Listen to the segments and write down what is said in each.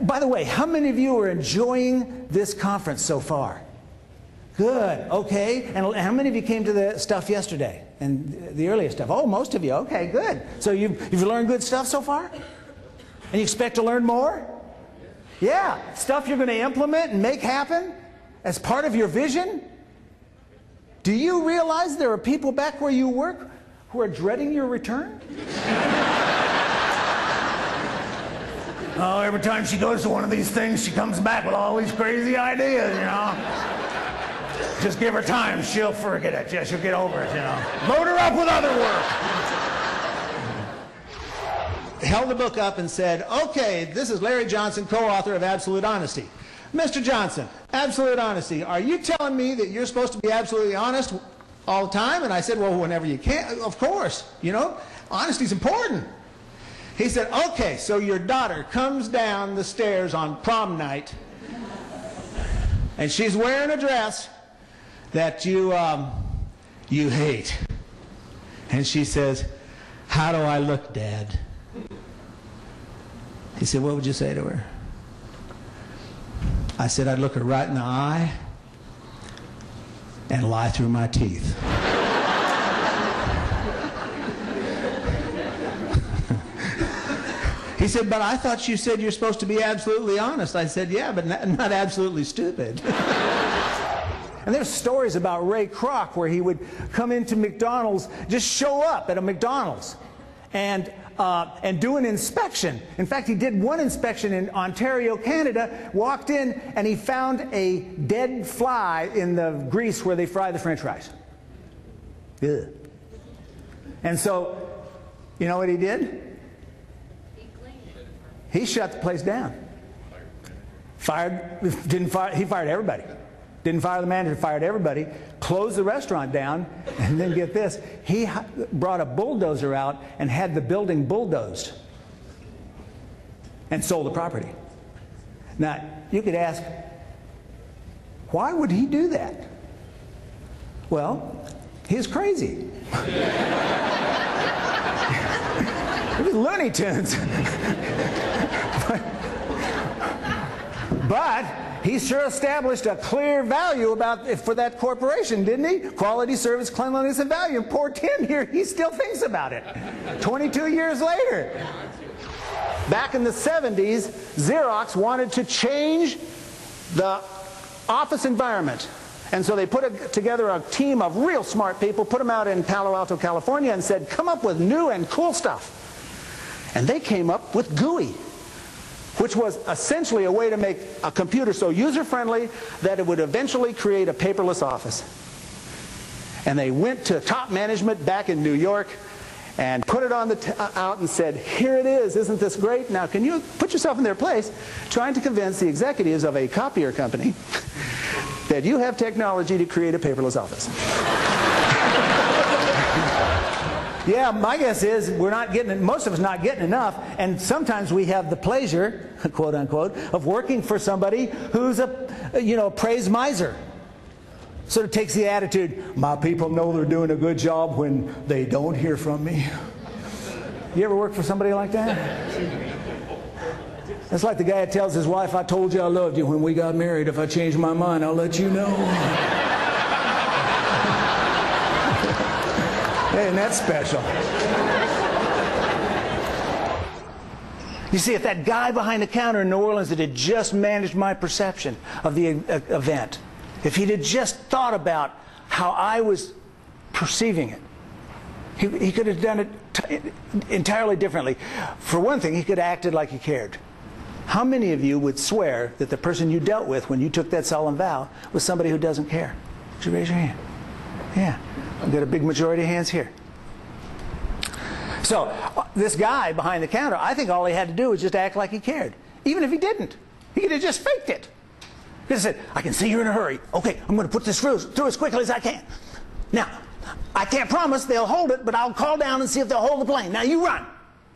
By the way, how many of you are enjoying this conference so far? Good, okay. And how many of you came to the stuff yesterday and the earlier stuff? Oh, most of you. Okay, good. So you've learned good stuff so far? And you expect to learn more? Yeah, stuff you're going to implement and make happen as part of your vision? Do you realize there are people back where you work who are dreading your return? Oh, every time she goes to one of these things, she comes back with all these crazy ideas, you know. Just give her time, she'll forget it. Yeah, she'll get over it, you know. Load her up with other work. Held the book up and said, okay, this is Larry Johnson, co-author of Absolute Honesty. Mr. Johnson, Absolute Honesty, are you telling me that you're supposed to be absolutely honest all the time? And I said, well, whenever you can. Of course, you know, honesty's important. He said, okay, so your daughter comes down the stairs on prom night, and she's wearing a dress that you hate. And she says, how do I look, Dad? He said, what would you say to her? I said, I'd look her right in the eye and lie through my teeth. He said, but I thought you said you're supposed to be absolutely honest. I said, yeah, but not absolutely stupid. And there's stories about Ray Kroc where he would come into McDonald's, just show up at a McDonald's and do an inspection. In fact, he did one inspection in Ontario, Canada, walked in, and he found a dead fly in the grease where they fry the French fries. Ugh. And so, you know what he did? He shut the place down. He fired everybody. Didn't fire the manager, fired everybody, closed the restaurant down, and then get this, he brought a bulldozer out and had the building bulldozed and sold the property. Now, you could ask, why would he do that? Well, he's crazy. It was Looney Tunes. But he sure established a clear value for that corporation, didn't he? Quality, service, cleanliness, and value. And poor Tim here, he still thinks about it. 22 years later. Back in the 70s, Xerox wanted to change the office environment. And so they put together a team of real smart people, put them out in Palo Alto, California, and said, come up with new and cool stuff. And they came up with GUI, which was essentially a way to make a computer so user-friendly that it would eventually create a paperless office. And they went to top management back in New York and put it on out and said, here it is, isn't this great? Now, can you put yourself in their place trying to convince the executives of a copier company that you have technology to create a paperless office? Yeah, my guess is we're not getting, most of us not getting enough, and sometimes we have the pleasure, quote unquote, of working for somebody who's a praise miser. Sort of takes the attitude, my people know they're doing a good job when they don't hear from me. You ever work for somebody like that? That's like the guy that tells his wife, I told you I loved you when we got married. If I change my mind, I'll let you know. Isn't that special? You see, if that guy behind the counter in New Orleans that had just managed my perception of the event, if he'd had just thought about how I was perceiving it, he could have done it entirely differently. For one thing, he could have acted like he cared. How many of you would swear that the person you dealt with when you took that solemn vow was somebody who doesn't care? Would you raise your hand? Yeah. I've got a big majority of hands here. So, this guy behind the counter, I think all he had to do was just act like he cared. Even if he didn't. He could have just faked it. He said, I can see you're in a hurry. Okay, I'm going to put this through as quickly as I can. Now, I can't promise they'll hold it, but I'll call down and see if they'll hold the plane. Now you run.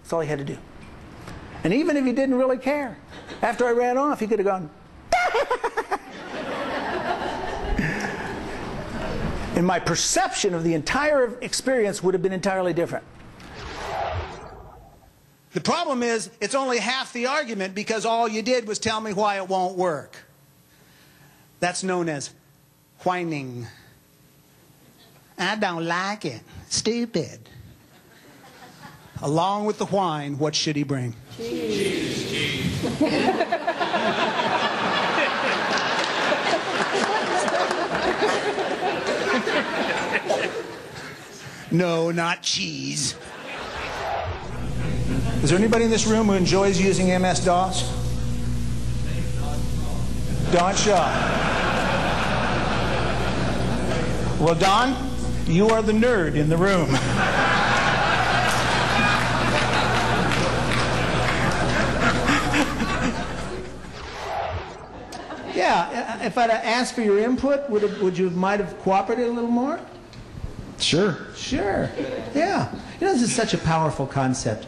That's all he had to do. And even if he didn't really care, after I ran off, he could have gone, and my perception of the entire experience would have been entirely different. The problem is, it's only half the argument because all you did was tell me why it won't work. That's known as whining. I don't like it. Stupid. Along with the whine, what should he bring? Cheese. Cheese. No, not cheese. Is there anybody in this room who enjoys using MS-DOS? Don Shaw. Well, Don, you are the nerd in the room. Yeah, if I'd asked for your input, would you might have cooperated a little more? Sure. Sure. Yeah. You know, this is such a powerful concept.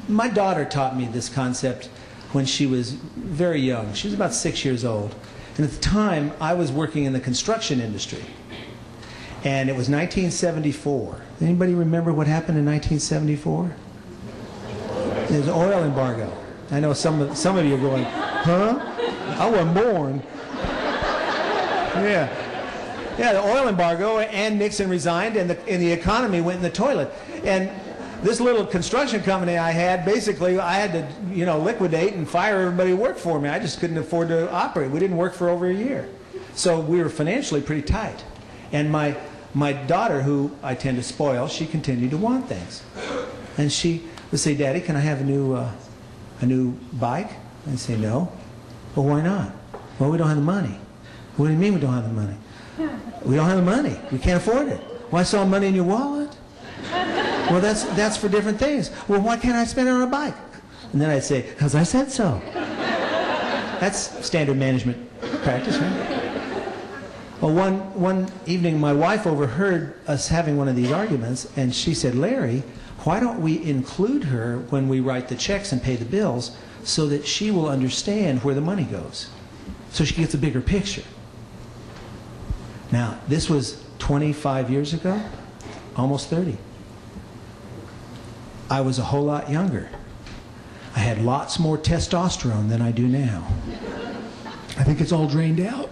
My daughter taught me this concept when she was very young. She was about 6 years old. And at the time, I was working in the construction industry. And it was 1974. Anybody remember what happened in 1974? There was an oil embargo. I know some of you are going, huh? I wasn't born. Yeah. Yeah, the oil embargo, and Nixon resigned, and the economy went in the toilet. And this little construction company I had, basically, I had to, you know, liquidate and fire everybody who worked for me. I just couldn't afford to operate. We didn't work for over a year. So we were financially pretty tight. And my daughter, who I tend to spoil, she continued to want things. And she would say, Daddy, can I have a new bike? I'd say, no. Well, why not? Well, we don't have the money. What do you mean we don't have the money? We don't have the money. We can't afford it. Well, I saw money in your wallet. Well, that's for different things. Well, why can't I spend it on a bike? And then I'd say, because I said so. That's standard management practice, right? Well, one evening, my wife overheard us having one of these arguments, and she said, Larry, why don't we include her when we write the checks and pay the bills so that she will understand where the money goes, so she gets a bigger picture? Now, this was 25 years ago, almost 30. I was a whole lot younger. I had lots more testosterone than I do now. I think it's all drained out.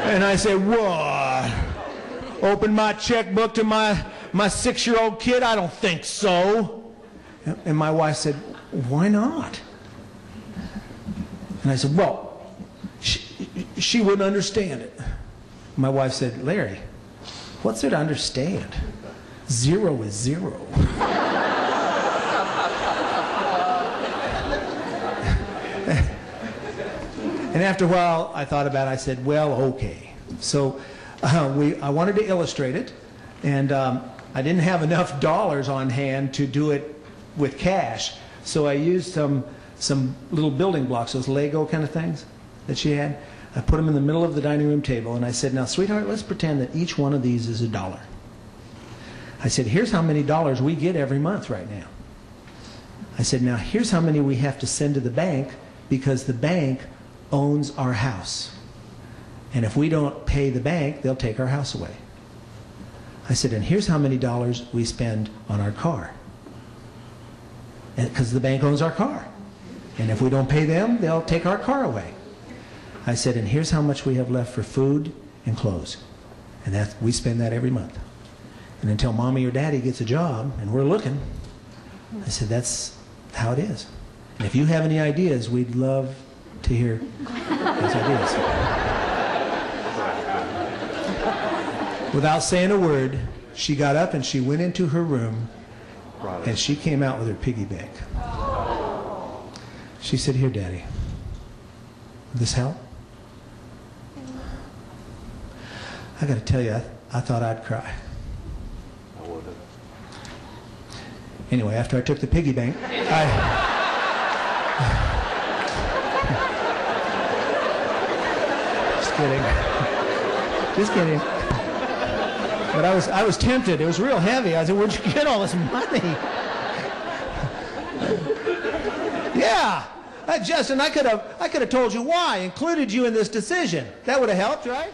And I said, what? Open my checkbook to my 6-year-old kid? I don't think so. And my wife said, why not? And I said, well, she wouldn't understand it. My wife said, Larry, what's there to understand? 0 is 0. And after a while, I thought about it. I said, well, okay. So I wanted to illustrate it, and I didn't have enough dollars on hand to do it with cash. So I used some little building blocks, those Lego kind of things that she had. I put them in the middle of the dining room table, and I said, now, sweetheart, let's pretend that each one of these is $1. I said, here's how many dollars we get every month right now. I said, now, here's how many we have to send to the bank because the bank owns our house. And if we don't pay the bank, they'll take our house away. I said, and here's how many dollars we spend on our car. Because the bank owns our car. And if we don't pay them, they'll take our car away. I said, and here's how much we have left for food and clothes. And we spend that every month. And until mommy or daddy gets a job, and we're looking, I said, that's how it is. And if you have any ideas, we'd love to hear those ideas. Without saying a word, she got up and she went into her room, and she came out with her piggy bank. She said, here, Daddy, will this help? I got to tell you, I thought I'd cry. I would have. Anyway, after I took the piggy bank, Just kidding. Just kidding. But I was tempted. It was real heavy. I said, where'd you get all this money? Yeah. Justin, I could have told you why, included you in this decision. That would have helped, right?